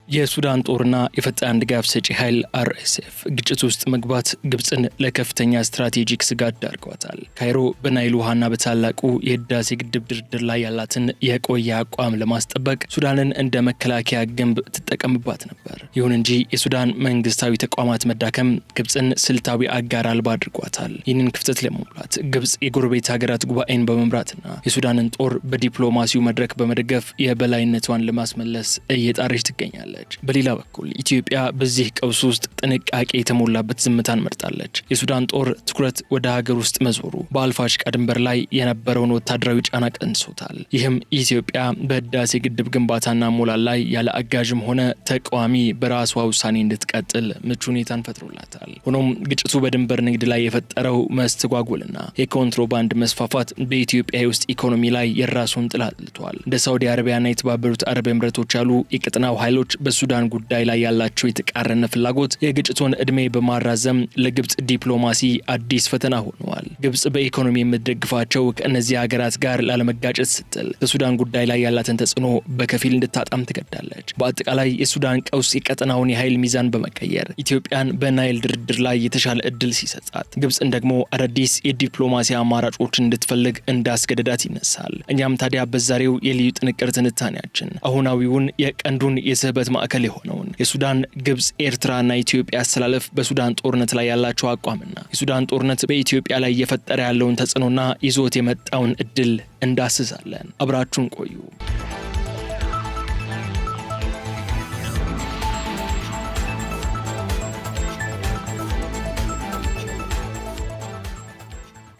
የሱዳን ጦርና የፈጣን ድጋፍ ሰጪ ኃይል RSF ግጭት ውስጥ መግባት ግብጽን ለከፍተኛ ስትራቴጂክ ስጋት ዳርጓታል። ካይሮ በናይል ውሃና በታላቁ የህዳሴ ግድብ ድርድር ላይ ያላትን የቆየ አቋም ለማስጠበቅ ሱዳንን እንደ መከላከያ ግንብ ትጠቀምባት ነበር። ይሁን እንጂ የሱዳን መንግስታዊ ተቋማት መዳከም ግብጽን ስልታዊ አጋር አልባ አድርጓታል። ይህንን ክፍተት ለመሙላት ግብጽ የጎረቤት ሀገራት ጉባኤን በመምራትና የሱዳንን ጦር በዲፕሎማሲው መድረክ በመደገፍ የበላይነቷን ለማስመለስ እየጣረች ትገኛለች። በሌላ በኩል ኢትዮጵያ በዚህ ቀውስ ውስጥ ጥንቃቄ የተሞላበት ዝምታን መርጣለች። የሱዳን ጦር ትኩረት ወደ ሀገር ውስጥ መዞሩ በአልፋሽቃ ድንበር ላይ የነበረውን ወታደራዊ ጫና ቀንሶታል። ይህም ኢትዮጵያ በህዳሴ ግድብ ግንባታና ሞላል ላይ ያለ አጋዥም ሆነ ተቃዋሚ በራሷ ውሳኔ እንድትቀጥል ምቹ ሁኔታን ፈጥሮላታል። ሆኖም ግጭቱ በድንበር ንግድ ላይ የፈጠረው መስተጓጎልና የኮንትሮባንድ መስፋፋት በኢትዮጵያ ውስጥ ኢኮኖሚ ላይ የራሱን ጥላ አጥልቷል። እንደ ሳውዲ አረቢያና የተባበሩት አረብ ኤምሬቶች ያሉ የቀጠናው ኃይሎች በሱዳን ጉዳይ ላይ ያላቸው የተቃረነ ፍላጎት የግጭቱን እድሜ በማራዘም ለግብጽ ዲፕሎማሲ አዲስ ፈተና ሆነዋል። ግብጽ በኢኮኖሚ የምትደግፋቸው ከእነዚህ ሀገራት ጋር ላለመጋጨት ስትል በሱዳን ጉዳይ ላይ ያላትን ተጽዕኖ በከፊል እንድታጣም ትገዳለች። በአጠቃላይ የሱዳን ቀውስ የቀጠናውን የኃይል ሚዛን በመቀየር ኢትዮጵያን በናይል ድርድር ላይ የተሻለ እድል ሲሰጣት፣ ግብጽን ደግሞ አዳዲስ የዲፕሎማሲ አማራጮችን እንድትፈልግ እንዳስገደዳት ይነሳል። እኛም ታዲያ በዛሬው የልዩ ጥንቅር ትንታኔያችን አሁናዊውን የቀንዱን የስህበት ማዕከል የሆነውን የሱዳን፣ ግብጽ፣ ኤርትራና ኢትዮጵያ አስተላለፍ በሱዳን ጦርነት ላይ ያላቸው አቋምና የሱዳን ጦርነት በኢትዮጵያ ላይ እየፈጠረ ያለውን ተጽዕኖና ይዞት የመጣውን እድል እንዳስሳለን። አብራችሁን ቆዩ።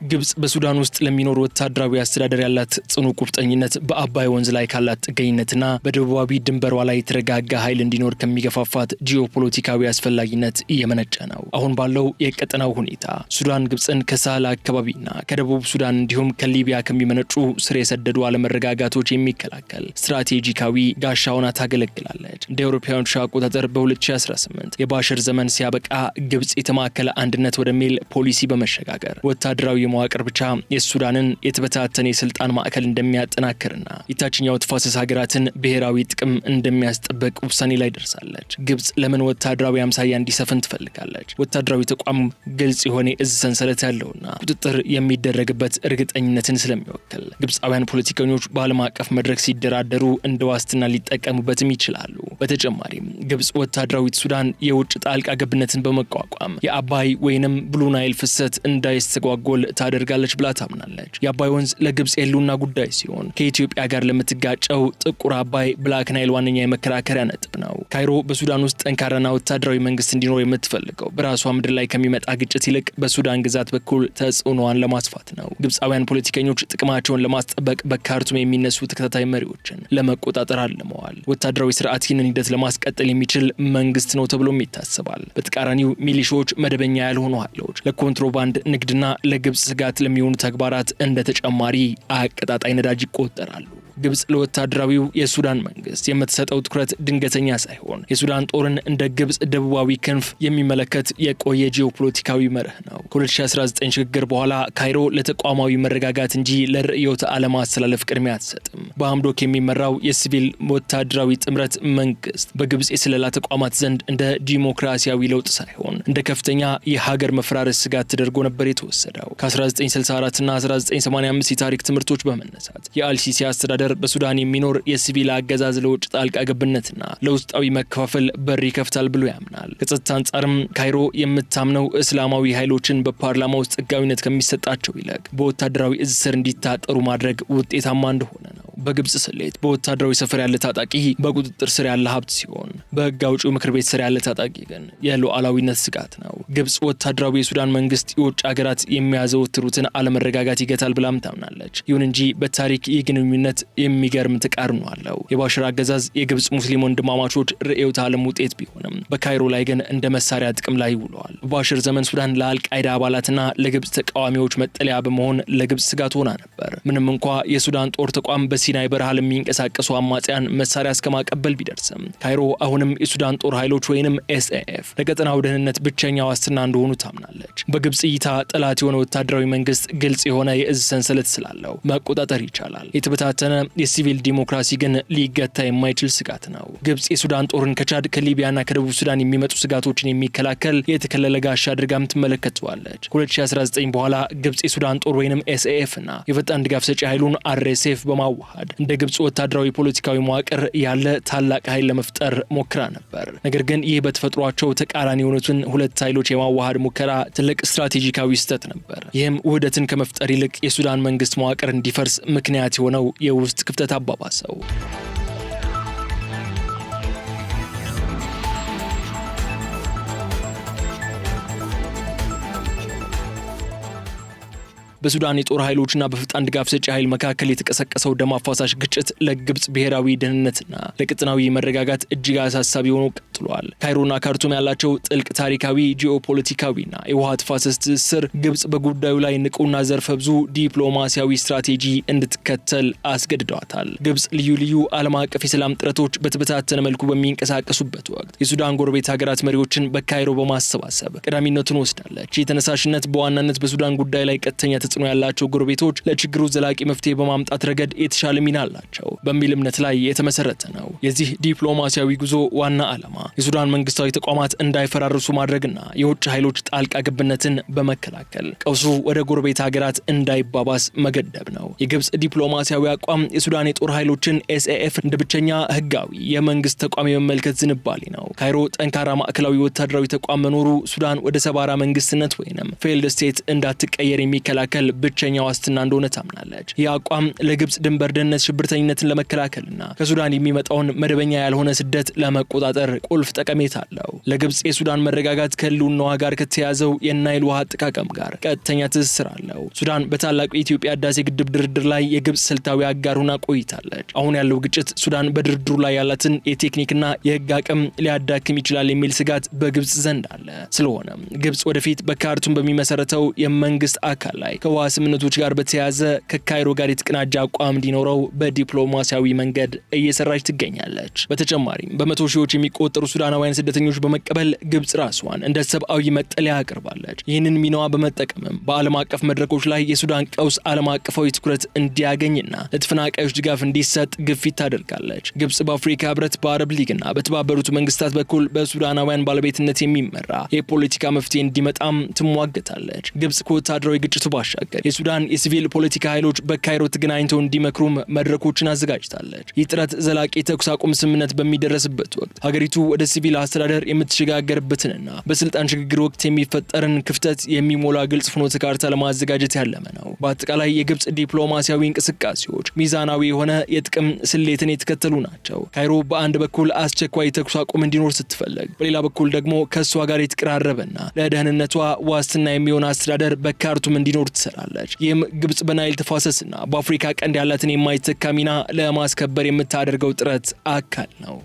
ግብጽ በሱዳን ውስጥ ለሚኖር ወታደራዊ አስተዳደር ያላት ጽኑ ቁርጠኝነት በአባይ ወንዝ ላይ ካላት ጥገኝነትና በደቡባዊ ድንበሯ ላይ የተረጋጋ ኃይል እንዲኖር ከሚገፋፋት ጂኦፖለቲካዊ አስፈላጊነት እየመነጨ ነው። አሁን ባለው የቀጠናው ሁኔታ ሱዳን ግብጽን ከሳህል አካባቢና ከደቡብ ሱዳን እንዲሁም ከሊቢያ ከሚመነጩ ስር የሰደዱ አለመረጋጋቶች የሚከላከል ስትራቴጂካዊ ጋሻ ሆና ታገለግላለች። እንደ አውሮፓውያኑ አቆጣጠር በ2018 የባሽር ዘመን ሲያበቃ ግብጽ የተማከለ አንድነት ወደሚል ፖሊሲ በመሸጋገር ወታደራዊ መዋቅር ብቻ የሱዳንን የተበታተነ የስልጣን ማዕከል እንደሚያጠናክርና የታችኛው ተፋሰስ ሀገራትን ብሔራዊ ጥቅም እንደሚያስጠብቅ ውሳኔ ላይ ደርሳለች። ግብጽ ለምን ወታደራዊ አምሳያ እንዲሰፍን ትፈልጋለች? ወታደራዊ ተቋም ግልጽ የሆነ እዝ ሰንሰለት ያለውና ቁጥጥር የሚደረግበት እርግጠኝነትን ስለሚወክል ግብጻውያን ፖለቲከኞች በዓለም አቀፍ መድረክ ሲደራደሩ እንደ ዋስትና ሊጠቀሙበትም ይችላሉ። በተጨማሪም ግብጽ ወታደራዊ ሱዳን የውጭ ጣልቃ ገብነትን በመቋቋም የአባይ ወይንም ብሉ ናይል ፍሰት እንዳይስተጓጎል ታደርጋለች ብላ ታምናለች። የአባይ ወንዝ ለግብጽ የህልውና ጉዳይ ሲሆን ከኢትዮጵያ ጋር ለምትጋጨው ጥቁር አባይ ብላክ ናይል ዋነኛ የመከራከሪያ ነጥብ ነው። ካይሮ በሱዳን ውስጥ ጠንካራና ወታደራዊ መንግስት እንዲኖር የምትፈልገው በራሷ ምድር ላይ ከሚመጣ ግጭት ይልቅ በሱዳን ግዛት በኩል ተጽዕኖዋን ለማስፋት ነው። ግብጻውያን ፖለቲከኞች ጥቅማቸውን ለማስጠበቅ በካርቱም የሚነሱ ተከታታይ መሪዎችን ለመቆጣጠር አልመዋል። ወታደራዊ ስርዓት ይህንን ሂደት ለማስቀጠል የሚችል መንግስት ነው ተብሎም ይታሰባል። በተቃራኒው ሚሊሻዎች መደበኛ ያልሆኑ ኃይሎች ለኮንትሮባንድ ንግድና ለግብጽ ስጋት ለሚሆኑ ተግባራት እንደ ተጨማሪ አቀጣጣይ ነዳጅ ይቆጠራሉ። ግብጽ ለወታደራዊው የሱዳን መንግስት የምትሰጠው ትኩረት ድንገተኛ ሳይሆን የሱዳን ጦርን እንደ ግብጽ ደቡባዊ ክንፍ የሚመለከት የቆየ ጂኦፖለቲካዊ መርህ ነው። ከ2019 ሽግግር በኋላ ካይሮ ለተቋማዊ መረጋጋት እንጂ ለርዕዮተ ዓለም አስተላለፍ ቅድሚያ አትሰጥም። በአምዶክ የሚመራው የሲቪል ወታደራዊ ጥምረት መንግስት በግብጽ የስለላ ተቋማት ዘንድ እንደ ዲሞክራሲያዊ ለውጥ ሳይሆን እንደ ከፍተኛ የሀገር መፈራረስ ስጋት ተደርጎ ነበር የተወሰደው። ከ1964 እና 1985 የታሪክ ትምህርቶች በመነሳት የአልሲሲ አስተዳደር በሱዳን የሚኖር የሲቪል አገዛዝ ለውጭ ጣልቃ ገብነትና ለውስጣዊ መከፋፈል በር ይከፍታል ብሎ ያምናል። ከጸጥታ አንጻርም ካይሮ የምታምነው እስላማዊ ኃይሎችን በፓርላማ ውስጥ ህጋዊነት ከሚሰጣቸው ይልቅ በወታደራዊ እዝ ስር እንዲታጠሩ ማድረግ ውጤታማ እንደሆነ ነው። በግብጽ ስሌት በወታደራዊ ሰፈር ያለ ታጣቂ በቁጥጥር ስር ያለ ሀብት ሲሆን በህግ አውጪው ምክር ቤት ስር ያለ ታጣቂ ግን የሉዓላዊነት ስጋት ነው። ግብጽ ወታደራዊ የሱዳን መንግስት የውጭ ሀገራት የሚያዘወትሩትን አለመረጋጋት ይገታል ብላም ታምናለች። ይሁን እንጂ በታሪክ ይህ ግንኙነት የሚገርም ተቃርኖ አለው። የባሽር አገዛዝ የግብጽ ሙስሊም ወንድማማቾች ርዕዮተ ዓለም ውጤት ቢሆንም በካይሮ ላይ ግን እንደ መሳሪያ ጥቅም ላይ ውለዋል። በባሽር ዘመን ሱዳን ለአልቃይዳ አባላትና ለግብጽ ተቃዋሚዎች መጠለያ በመሆን ለግብጽ ስጋት ሆና ነበር። ምንም እንኳ የሱዳን ጦር ተቋም ሲናይ በረሃ ለሚንቀሳቀሱ አማጽያን መሳሪያ እስከማቀበል ቢደርስም ካይሮ አሁንም የሱዳን ጦር ኃይሎች ወይንም ኤስኤኤፍ ለቀጠናው ደህንነት ብቸኛ ዋስትና እንደሆኑ ታምናለች። በግብጽ እይታ ጠላት የሆነ ወታደራዊ መንግስት ግልጽ የሆነ የእዝ ሰንሰለት ስላለው መቆጣጠር ይቻላል። የተበታተነ የሲቪል ዲሞክራሲ ግን ሊገታ የማይችል ስጋት ነው። ግብጽ የሱዳን ጦርን ከቻድ ከሊቢያና ከደቡብ ሱዳን የሚመጡ ስጋቶችን የሚከላከል የተከለለ ጋሻ አድርጋም ትመለከተዋለች። 2019 በኋላ ግብጽ የሱዳን ጦር ወይንም ኤስኤኤፍ እና የፈጣን ድጋፍ ሰጪ ኃይሉን አርኤስኤፍ በማዋሃድ እንደ ግብጽ ወታደራዊ ፖለቲካዊ መዋቅር ያለ ታላቅ ኃይል ለመፍጠር ሞክራ ነበር። ነገር ግን ይህ በተፈጥሯቸው ተቃራኒ የሆኑትን ሁለት ኃይሎች የማዋሃድ ሙከራ ትልቅ ስትራቴጂካዊ ስህተት ነበር። ይህም ውህደትን ከመፍጠር ይልቅ የሱዳን መንግስት መዋቅር እንዲፈርስ ምክንያት የሆነው የውስጥ ክፍተት አባባሰው። በሱዳን የጦር ኃይሎችና በፈጣን ድጋፍ ሰጪ ኃይል መካከል የተቀሰቀሰው ደም አፋሳሽ ግጭት ለግብጽ ብሔራዊ ደህንነትና ለቀጠናዊ መረጋጋት እጅግ አሳሳቢ ሆኖ ቀጥሏል። ካይሮና ካርቱም ያላቸው ጥልቅ ታሪካዊ፣ ጂኦፖለቲካዊና የውሃ ተፋሰስ ትስስር ግብጽ በጉዳዩ ላይ ንቁና ዘርፈ ብዙ ዲፕሎማሲያዊ ስትራቴጂ እንድትከተል አስገድዷታል። ግብጽ ልዩ ልዩ ዓለም አቀፍ የሰላም ጥረቶች በተበታተነ መልኩ በሚንቀሳቀሱበት ወቅት የሱዳን ጎረቤት ሀገራት መሪዎችን በካይሮ በማሰባሰብ ቀዳሚነቱን ወስዳለች። ይህ ተነሳሽነት በዋናነት በሱዳን ጉዳይ ላይ ቀጥተኛ ተጽዕኖ ያላቸው ጎረቤቶች ለችግሩ ዘላቂ መፍትሄ በማምጣት ረገድ የተሻለ ሚና አላቸው በሚል እምነት ላይ የተመሰረተ ነው። የዚህ ዲፕሎማሲያዊ ጉዞ ዋና ዓላማ የሱዳን መንግስታዊ ተቋማት እንዳይፈራርሱ ማድረግና የውጭ ኃይሎች ጣልቃ ገብነትን በመከላከል ቀውሱ ወደ ጎረቤት ሀገራት እንዳይባባስ መገደብ ነው። የግብጽ ዲፕሎማሲያዊ አቋም የሱዳን የጦር ኃይሎችን ኤስኤኤፍ እንደ ብቸኛ ህጋዊ የመንግስት ተቋም የመመልከት ዝንባሌ ነው። ካይሮ ጠንካራ ማዕከላዊ ወታደራዊ ተቋም መኖሩ ሱዳን ወደ ሰባራ መንግስትነት ወይንም ፌልድ ስቴት እንዳትቀየር የሚከላከል ብቸኛ ዋስትና እንደሆነ ታምናለች። ይህ አቋም ለግብጽ ድንበር ደህንነት፣ ሽብርተኝነትን ለመከላከልና ከሱዳን የሚመጣውን መደበኛ ያልሆነ ስደት ለመቆጣጠር ቁልፍ ጠቀሜታ አለው። ለግብጽ የሱዳን መረጋጋት ከህልውናዋ ጋር ከተያዘው የናይል ውሃ አጠቃቀም ጋር ቀጥተኛ ትስስር አለው። ሱዳን በታላቁ የኢትዮጵያ ህዳሴ ግድብ ድርድር ላይ የግብጽ ስልታዊ አጋር ሆና ቆይታለች። አሁን ያለው ግጭት ሱዳን በድርድሩ ላይ ያላትን የቴክኒክና የህግ አቅም ሊያዳክም ይችላል የሚል ስጋት በግብጽ ዘንድ አለ። ስለሆነም ግብጽ ወደፊት በካርቱም በሚመሰረተው የመንግስት አካል ላይ ከውሃ ስምምነቶች ጋር በተያያዘ ከካይሮ ጋር የተቀናጀ አቋም እንዲኖረው በዲፕሎማሲያዊ መንገድ እየሰራች ትገኛለች። በተጨማሪም በመቶ ሺዎች የሚቆጠሩ ሱዳናውያን ስደተኞች በመቀበል ግብጽ ራስዋን እንደ ሰብአዊ መጠለያ አቅርባለች። ይህንን ሚናዋ በመጠቀምም በዓለም አቀፍ መድረኮች ላይ የሱዳን ቀውስ ዓለም አቀፋዊ ትኩረት እንዲያገኝና ለተፈናቃዮች ድጋፍ እንዲሰጥ ግፊት ታደርጋለች። ግብጽ በአፍሪካ ህብረት፣ በአረብ ሊግና በተባበሩት መንግስታት በኩል በሱዳናውያን ባለቤትነት የሚመራ የፖለቲካ መፍትሄ እንዲመጣም ትሟገታለች። ግብጽ ከወታደራዊ ግጭቱ ባሻገር የሱዳን የሲቪል ፖለቲካ ኃይሎች በካይሮ ተገናኝተው እንዲመክሩም መድረኮችን አዘጋጅታለች። ይህ ጥረት ዘላቂ ተኩስ አቁም ስምምነት በሚደረስበት ወቅት ሀገሪቱ ወደ ሲቪል አስተዳደር የምትሸጋገርበትንና በስልጣን ሽግግር ወቅት የሚፈጠርን ክፍተት የሚሞላ ግልጽ ፍኖተ ካርታ ለማዘጋጀት ያለመ ነው። በአጠቃላይ የግብጽ ዲፕሎማሲያዊ እንቅስቃሴዎች ሚዛናዊ የሆነ የጥቅም ስሌትን የተከተሉ ናቸው። ካይሮ በአንድ በኩል አስቸኳይ ተኩስ አቁም እንዲኖር ስትፈልግ፣ በሌላ በኩል ደግሞ ከእሷ ጋር የተቀራረበና ለደህንነቷ ዋስትና የሚሆን አስተዳደር በካርቱም እንዲኖር ትሰራለች። ይህም ግብጽ በናይል ተፋሰስና በአፍሪካ ቀንድ ያላትን የማይተካ ሚና ለማስከበር የምታደርገው ጥረት አካል ነው።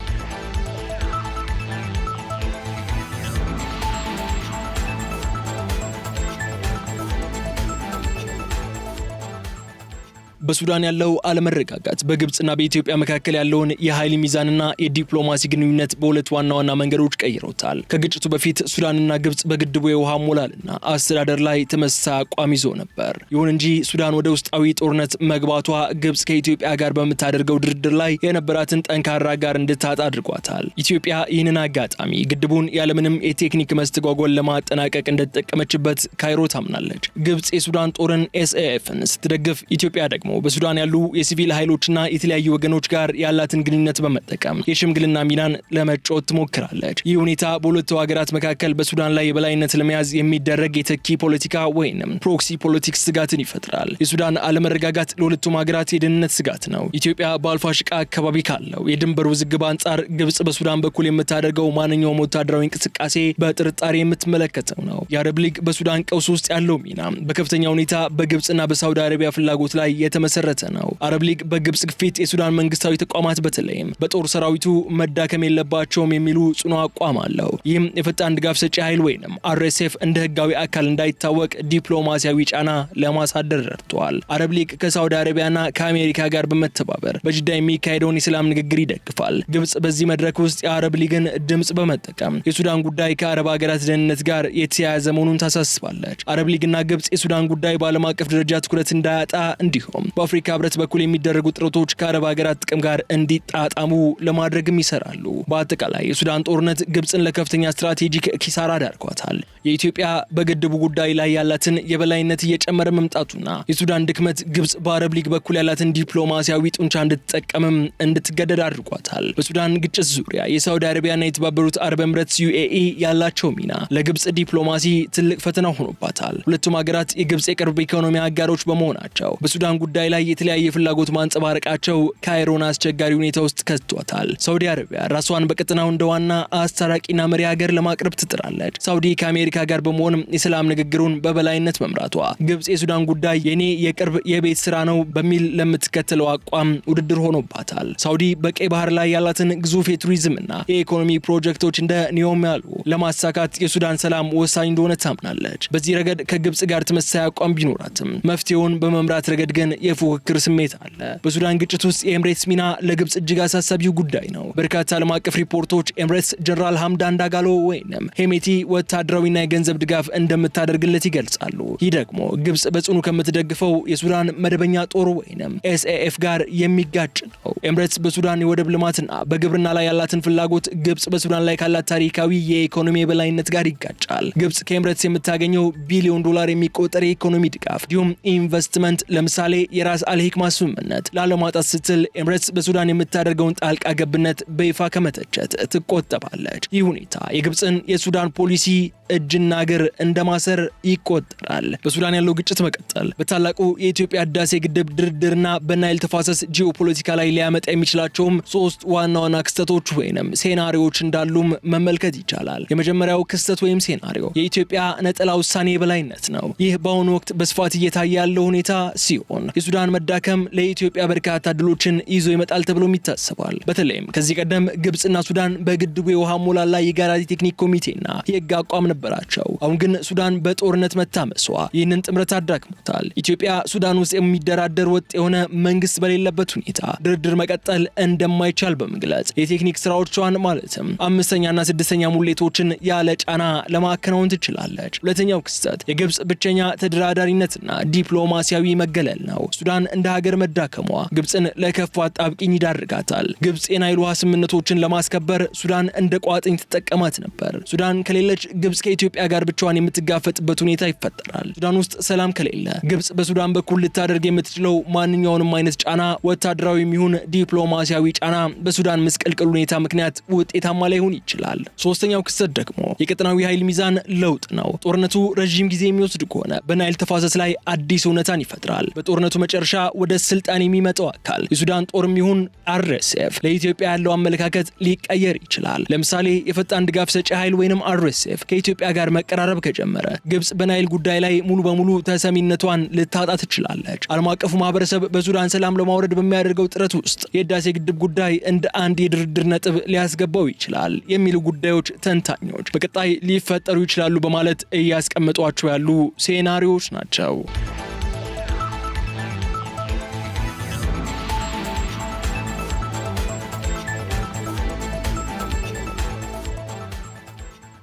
በሱዳን ያለው አለመረጋጋት በግብጽና በኢትዮጵያ መካከል ያለውን የኃይል ሚዛንና የዲፕሎማሲ ግንኙነት በሁለት ዋና ዋና መንገዶች ቀይረውታል። ከግጭቱ በፊት ሱዳንና ግብጽ በግድቡ የውሃ ሞላልና አስተዳደር ላይ ተመሳሳይ አቋም ይዞ ነበር። ይሁን እንጂ ሱዳን ወደ ውስጣዊ ጦርነት መግባቷ ግብጽ ከኢትዮጵያ ጋር በምታደርገው ድርድር ላይ የነበራትን ጠንካራ ጋር እንድታጣ አድርጓታል። ኢትዮጵያ ይህንን አጋጣሚ ግድቡን ያለምንም የቴክኒክ መስተጓጎል ለማጠናቀቅ እንደተጠቀመችበት ካይሮ ታምናለች። ግብጽ የሱዳን ጦርን ኤስኤኤፍን ስትደግፍ፣ ኢትዮጵያ ደግሞ በሱዳን ያሉ የሲቪል ኃይሎችና የተለያዩ ወገኖች ጋር ያላትን ግንኙነት በመጠቀም የሽምግልና ሚናን ለመጫወት ትሞክራለች። ይህ ሁኔታ በሁለቱ ሀገራት መካከል በሱዳን ላይ የበላይነት ለመያዝ የሚደረግ የተኪ ፖለቲካ ወይንም ፕሮክሲ ፖለቲክስ ስጋትን ይፈጥራል። የሱዳን አለመረጋጋት ለሁለቱም ሀገራት የደህንነት ስጋት ነው። ኢትዮጵያ በአልፋሽቃ አካባቢ ካለው የድንበር ውዝግብ አንጻር ግብጽ በሱዳን በኩል የምታደርገው ማንኛውም ወታደራዊ እንቅስቃሴ በጥርጣሬ የምትመለከተው ነው። የአረብ ሊግ በሱዳን ቀውስ ውስጥ ያለው ሚና በከፍተኛ ሁኔታ በግብጽና በሳውዲ አረቢያ ፍላጎት ላይ የተመሰረተ ነው። አረብ ሊግ በግብጽ ግፊት የሱዳን መንግስታዊ ተቋማት በተለይም በጦር ሰራዊቱ መዳከም የለባቸውም የሚሉ ጽኑ አቋም አለው። ይህም የፈጣን ድጋፍ ሰጪ ኃይል ወይንም RSF እንደ ህጋዊ አካል እንዳይታወቅ ዲፕሎማሲያዊ ጫና ለማሳደር ረድቷል። አረብ ሊግ ከሳውዲ አረቢያና ከአሜሪካ ጋር በመተባበር በጅዳ የሚካሄደውን የሰላም ንግግር ይደግፋል። ግብጽ በዚህ መድረክ ውስጥ የአረብ ሊግን ድምጽ በመጠቀም የሱዳን ጉዳይ ከአረብ ሀገራት ደህንነት ጋር የተያያዘ መሆኑን ታሳስባለች። አረብ ሊግና ግብጽ የሱዳን ጉዳይ በዓለም አቀፍ ደረጃ ትኩረት እንዳያጣ እንዲሁም በአፍሪካ ህብረት በኩል የሚደረጉ ጥረቶች ከአረብ ሀገራት ጥቅም ጋር እንዲጣጣሙ ለማድረግም ይሰራሉ። በአጠቃላይ የሱዳን ጦርነት ግብጽን ለከፍተኛ ስትራቴጂክ ኪሳራ ዳርጓታል። የኢትዮጵያ በግድቡ ጉዳይ ላይ ያላትን የበላይነት እየጨመረ መምጣቱና የሱዳን ድክመት ግብጽ በአረብ ሊግ በኩል ያላትን ዲፕሎማሲያዊ ጡንቻ እንድትጠቀምም እንድትገደድ አድርጓታል። በሱዳን ግጭት ዙሪያ የሳውዲ አረቢያና የተባበሩት አረብ ኤምሬትስ UAE ያላቸው ሚና ለግብጽ ዲፕሎማሲ ትልቅ ፈተና ሆኖባታል። ሁለቱም ሀገራት የግብጽ የቅርብ ኢኮኖሚ አጋሮች በመሆናቸው በሱዳን ጉዳይ ላይ የተለያየ ፍላጎት ማንጸባረቃቸው ካይሮን አስቸጋሪ ሁኔታ ውስጥ ከቷታል። ሳውዲ አረቢያ ራሷን በቀጠናው እንደ ዋና አስታራቂና መሪ ሀገር ለማቅረብ ትጥራለች። ሳውዲ ከአሜሪካ ጋር በመሆን የሰላም ንግግሩን በበላይነት መምራቷ ግብጽ የሱዳን ጉዳይ የኔ የቅርብ የቤት ስራ ነው በሚል ለምትከተለው አቋም ውድድር ሆኖባታል። ሳውዲ በቀይ ባህር ላይ ያላትን ግዙፍ የቱሪዝምና የኢኮኖሚ ፕሮጀክቶች እንደ ኒዮም ያሉ ለማሳካት የሱዳን ሰላም ወሳኝ እንደሆነ ታምናለች። በዚህ ረገድ ከግብጽ ጋር ተመሳሳይ አቋም ቢኖራትም መፍትሄውን በመምራት ረገድ ግን የፉክክር ስሜት አለ። በሱዳን ግጭት ውስጥ የኤምሬትስ ሚና ለግብጽ እጅግ አሳሳቢው ጉዳይ ነው። በርካታ ዓለም አቀፍ ሪፖርቶች ኤምሬትስ ጀነራል ሐምዳን ዳጋሎ ወይንም ሄሜቲ ወታደራዊና የገንዘብ ድጋፍ እንደምታደርግለት ይገልጻሉ። ይህ ደግሞ ግብጽ በጽኑ ከምትደግፈው የሱዳን መደበኛ ጦር ወይንም SAF ጋር የሚጋጭ ነው። ኤምሬትስ በሱዳን የወደብ ልማትና በግብርና ላይ ያላትን ፍላጎት ግብጽ በሱዳን ላይ ካላት ታሪካዊ የኢኮኖሚ የበላይነት ጋር ይጋጫል። ግብጽ ከኤምሬትስ የምታገኘው ቢሊዮን ዶላር የሚቆጠር የኢኮኖሚ ድጋፍ እንዲሁም ኢንቨስትመንት ለምሳሌ የራስ አልሂክማ ስምምነት ላለማጣት ስትል ኤምሬትስ በሱዳን የምታደርገውን ጣልቃ ገብነት በይፋ ከመተቸት ትቆጠባለች። ይህ ሁኔታ የግብጽን የሱዳን ፖሊሲ እጅና እግር እንደማሰር ይቆጠራል። በሱዳን ያለው ግጭት መቀጠል በታላቁ የኢትዮጵያ ህዳሴ ግድብ ድርድርና በናይል ተፋሰስ ጂኦፖለቲካ ላይ ሊያመጣ የሚችላቸውም ሶስት ዋና ዋና ክስተቶች ወይንም ሴናሪዎች እንዳሉም መመልከት ይቻላል። የመጀመሪያው ክስተት ወይም ሴናሪዮ የኢትዮጵያ ነጠላ ውሳኔ የበላይነት ነው። ይህ በአሁኑ ወቅት በስፋት እየታየ ያለው ሁኔታ ሲሆን የሱዳን መዳከም ለኢትዮጵያ በርካታ ድሎችን ይዞ ይመጣል ተብሎም ይታሰባል። በተለይም ከዚህ ቀደም ግብጽና ሱዳን በግድቡ የውሃ ሞላል ላይ የጋራ ቴክኒክ ኮሚቴና የህግ አቋም ነበራቸው። አሁን ግን ሱዳን በጦርነት መታመሷ ይህንን ጥምረት አዳክሞታል። ኢትዮጵያ ሱዳን ውስጥ የሚደራደር ወጥ የሆነ መንግስት በሌለበት ሁኔታ ድርድር መቀጠል እንደማይቻል በመግለጽ የቴክኒክ ስራዎቿን ማለትም አምስተኛና ስድስተኛ ሙሌቶችን ያለ ጫና ለማከናወን ትችላለች። ሁለተኛው ክስተት የግብጽ ብቸኛ ተደራዳሪነትና ዲፕሎማሲያዊ መገለል ነው። ሱዳን እንደ ሀገር መዳከሟ ግብጽን ለከፋ አጣብቂኝ ይዳርጋታል። ግብጽ የናይል ውሃ ስምምነቶችን ለማስከበር ሱዳን እንደ ቋጥኝ ትጠቀማት ነበር። ሱዳን ከሌለች ግብጽ ከኢትዮጵያ ጋር ብቻዋን የምትጋፈጥበት ሁኔታ ይፈጠራል። ሱዳን ውስጥ ሰላም ከሌለ ግብጽ በሱዳን በኩል ልታደርግ የምትችለው ማንኛውንም አይነት ጫና ወታደራዊ የሚሆን ዲፕሎማሲያዊ ጫና በሱዳን ምስቅልቅል ሁኔታ ምክንያት ውጤታማ ላይሆን ይችላል። ሶስተኛው ክስተት ደግሞ የቀጠናዊ ኃይል ሚዛን ለውጥ ነው። ጦርነቱ ረዥም ጊዜ የሚወስድ ከሆነ በናይል ተፋሰስ ላይ አዲስ እውነታን ይፈጥራል። በጦርነቱ መጨረሻ ወደ ስልጣን የሚመጣው አካል የሱዳን ጦርም ይሁን RSF ለኢትዮጵያ ያለው አመለካከት ሊቀየር ይችላል። ለምሳሌ የፈጣን ድጋፍ ሰጪ ኃይል ወይንም RSF ከኢትዮጵያ ጋር መቀራረብ ከጀመረ ግብጽ በናይል ጉዳይ ላይ ሙሉ በሙሉ ተሰሚነቷን ልታጣ ትችላለች። ዓለም አቀፉ ማህበረሰብ በሱዳን ሰላም ለማውረድ በሚያደርገው ጥረት ውስጥ የህዳሴ ግድብ ጉዳይ እንደ አንድ የድርድር ነጥብ ሊያስገባው ይችላል የሚሉ ጉዳዮች ተንታኞች በቀጣይ ሊፈጠሩ ይችላሉ በማለት እያስቀመጧቸው ያሉ ሴናሪዎች ናቸው።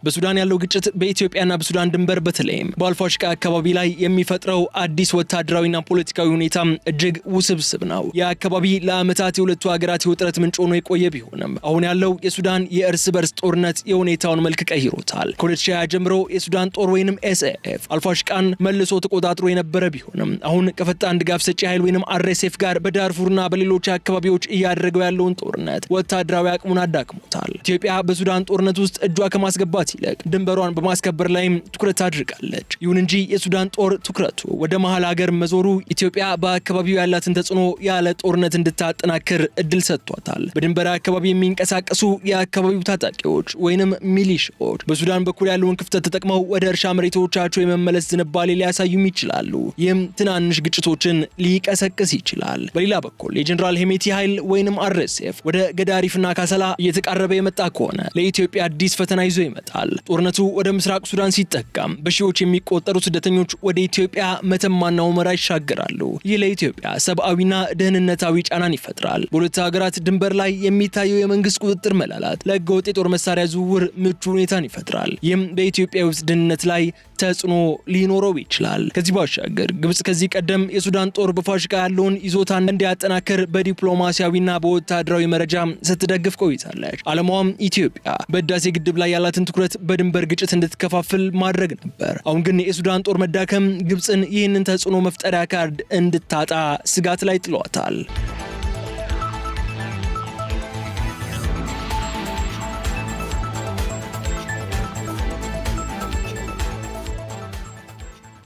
በሱዳን ያለው ግጭት በኢትዮጵያና በሱዳን ድንበር በተለይም በአልፋሽቃ አካባቢ ላይ የሚፈጥረው አዲስ ወታደራዊና ፖለቲካዊ ሁኔታ እጅግ ውስብስብ ነው። የአካባቢ ለዓመታት የሁለቱ ሀገራት የውጥረት ምንጭ ሆኖ የቆየ ቢሆንም አሁን ያለው የሱዳን የእርስ በርስ ጦርነት የሁኔታውን መልክ ቀይሮታል። ከ2020 ጀምሮ የሱዳን ጦር ወይንም SAF አልፋሽቃን መልሶ ተቆጣጥሮ የነበረ ቢሆንም አሁን ከፈጣን ድጋፍ ሰጪ ኃይል ወይንም RSF ጋር በዳርፉርና በሌሎች አካባቢዎች እያደረገው ያለውን ጦርነት ወታደራዊ አቅሙን አዳክሞታል። ኢትዮጵያ በሱዳን ጦርነት ውስጥ እጇ ከማስገባት ይልቅ ድንበሯን በማስከበር ላይም ትኩረት አድርጋለች። ይሁን እንጂ የሱዳን ጦር ትኩረቱ ወደ መሃል ሀገር መዞሩ ኢትዮጵያ በአካባቢው ያላትን ተጽዕኖ ያለ ጦርነት እንድታጠናክር እድል ሰጥቷታል። በድንበር አካባቢ የሚንቀሳቀሱ የአካባቢው ታጣቂዎች ወይንም ሚሊሻዎች በሱዳን በኩል ያለውን ክፍተት ተጠቅመው ወደ እርሻ መሬቶቻቸው የመመለስ ዝንባሌ ሊያሳዩም ይችላሉ። ይህም ትናንሽ ግጭቶችን ሊቀሰቅስ ይችላል። በሌላ በኩል የጀነራል ሄሜቲ ኃይል ወይንም አርኤስኤፍ ወደ ገዳሪፍና ካሰላ እየተቃረበ የመጣ ከሆነ ለኢትዮጵያ አዲስ ፈተና ይዞ ይመጣል። ጦርነቱ ወደ ምስራቅ ሱዳን ሲጠቃም በሺዎች የሚቆጠሩ ስደተኞች ወደ ኢትዮጵያ መተማና ሁመራ ይሻገራሉ። ይህ ለኢትዮጵያ ሰብአዊና ደህንነታዊ ጫናን ይፈጥራል። በሁለቱ ሀገራት ድንበር ላይ የሚታየው የመንግስት ቁጥጥር መላላት ለህገወጥ የጦር መሳሪያ ዝውውር ምቹ ሁኔታን ይፈጥራል። ይህም በኢትዮጵያ ውስጥ ደህንነት ላይ ተጽዕኖ ሊኖረው ይችላል። ከዚህ ባሻገር ግብጽ ከዚህ ቀደም የሱዳን ጦር በፋሽካ ያለውን ይዞታ እንዲያጠናክር በዲፕሎማሲያዊና በወታደራዊ መረጃ ስትደግፍ ቆይታለች። ዓላማዋም ኢትዮጵያ በህዳሴ ግድብ ላይ ያላትን ትኩረት በድንበር ግጭት እንድትከፋፍል ማድረግ ነበር። አሁን ግን የሱዳን ጦር መዳከም ግብጽን ይህንን ተጽዕኖ መፍጠሪያ ካርድ እንድታጣ ስጋት ላይ ጥሏታል።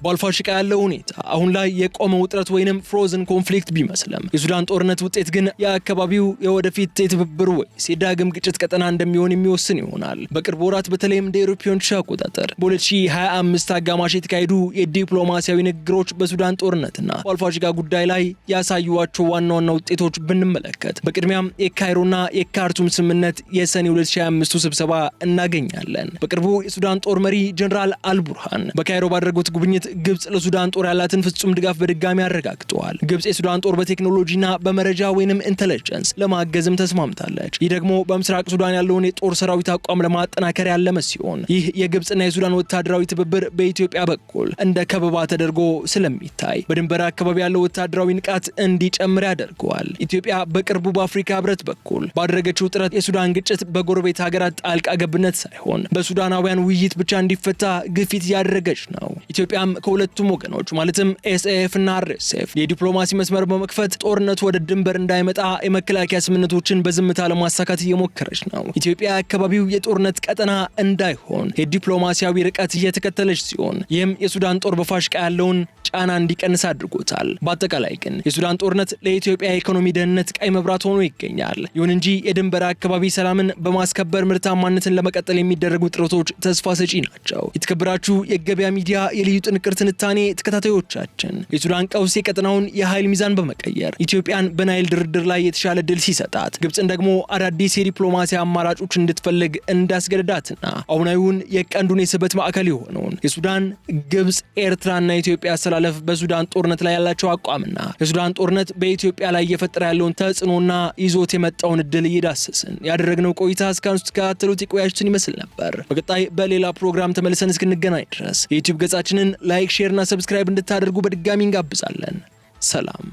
በአልፋሽቃ ያለው ሁኔታ አሁን ላይ የቆመ ውጥረት ወይንም ፍሮዝን ኮንፍሊክት ቢመስልም የሱዳን ጦርነት ውጤት ግን የአካባቢው የወደፊት የትብብር ወይስ የዳግም ግጭት ቀጠና እንደሚሆን የሚወስን ይሆናል። በቅርብ ወራት በተለይም እንደ አውሮፓውያን አቆጣጠር በ2025 አጋማሽ የተካሄዱ የዲፕሎማሲያዊ ንግግሮች በሱዳን ጦርነትና በአልፋሽቃ ጉዳይ ላይ ያሳዩዋቸው ዋና ዋና ውጤቶች ብንመለከት በቅድሚያም የካይሮና የካርቱም ስምምነት የሰኔ 2025 ስብሰባ እናገኛለን። በቅርቡ የሱዳን ጦር መሪ ጀነራል አልቡርሃን በካይሮ ባደረጉት ጉብኝት ግብጽ ለሱዳን ጦር ያላትን ፍጹም ድጋፍ በድጋሚ አረጋግጠዋል። ግብጽ የሱዳን ጦር በቴክኖሎጂና በመረጃ ወይንም ኢንተለጀንስ ለማገዝም ተስማምታለች። ይህ ደግሞ በምስራቅ ሱዳን ያለውን የጦር ሰራዊት አቋም ለማጠናከር ያለመ ሲሆን ይህ የግብጽና የሱዳን ወታደራዊ ትብብር በኢትዮጵያ በኩል እንደ ከበባ ተደርጎ ስለሚታይ በድንበር አካባቢ ያለው ወታደራዊ ንቃት እንዲጨምር ያደርገዋል። ኢትዮጵያ በቅርቡ በአፍሪካ ህብረት በኩል ባደረገችው ጥረት የሱዳን ግጭት በጎረቤት ሀገራት ጣልቃ ገብነት ሳይሆን በሱዳናውያን ውይይት ብቻ እንዲፈታ ግፊት ያደረገች ነው። ኢትዮጵያም ከሁለቱም ወገኖች ማለትም ኤስኤኤፍ እና አርኤስኤፍ የዲፕሎማሲ መስመር በመክፈት ጦርነቱ ወደ ድንበር እንዳይመጣ የመከላከያ ስምምነቶችን በዝምታ ለማሳካት እየሞከረች ነው። ኢትዮጵያ አካባቢው የጦርነት ቀጠና እንዳይሆን የዲፕሎማሲያዊ ርቀት እየተከተለች ሲሆን ይህም የሱዳን ጦር በፋሽቃ ያለውን ጫና እንዲቀንስ አድርጎታል። በአጠቃላይ ግን የሱዳን ጦርነት ለኢትዮጵያ ኢኮኖሚ ደህንነት ቀይ መብራት ሆኖ ይገኛል። ይሁን እንጂ የድንበር አካባቢ ሰላምን በማስከበር ምርታማነትን ለመቀጠል የሚደረጉ ጥረቶች ተስፋ ሰጪ ናቸው። የተከበራችሁ የገበያ ሚዲያ የልዩ ጥንቅር ትንታኔ ተከታታዮቻችን የሱዳን ቀውስ የቀጠናውን የኃይል ሚዛን በመቀየር ኢትዮጵያን በናይል ድርድር ላይ የተሻለ ድል ሲሰጣት ግብጽን ደግሞ አዳዲስ የዲፕሎማሲ አማራጮች እንድትፈልግ እንዳስገደዳትና አሁናዊውን የቀንዱን የስበት ማዕከል የሆነውን የሱዳን፣ ግብጽ፣ ኤርትራና ኢትዮጵያ አሰላለፍ በሱዳን ጦርነት ላይ ያላቸው አቋምና የሱዳን ጦርነት በኢትዮጵያ ላይ እየፈጠረ ያለውን ተጽዕኖና ይዞት የመጣውን እድል እየዳሰስን ያደረግነው ቆይታ እስካሁን ስትከታተሉት የቆያችሁትን ይመስል ነበር። በቀጣይ በሌላ ፕሮግራም ተመልሰን እስክንገናኝ ድረስ የዩቲዩብ ገጻችንን ላይክ፣ ሼር እና ሰብስክራይብ እንድታደርጉ በድጋሚ እንጋብዛለን። ሰላም።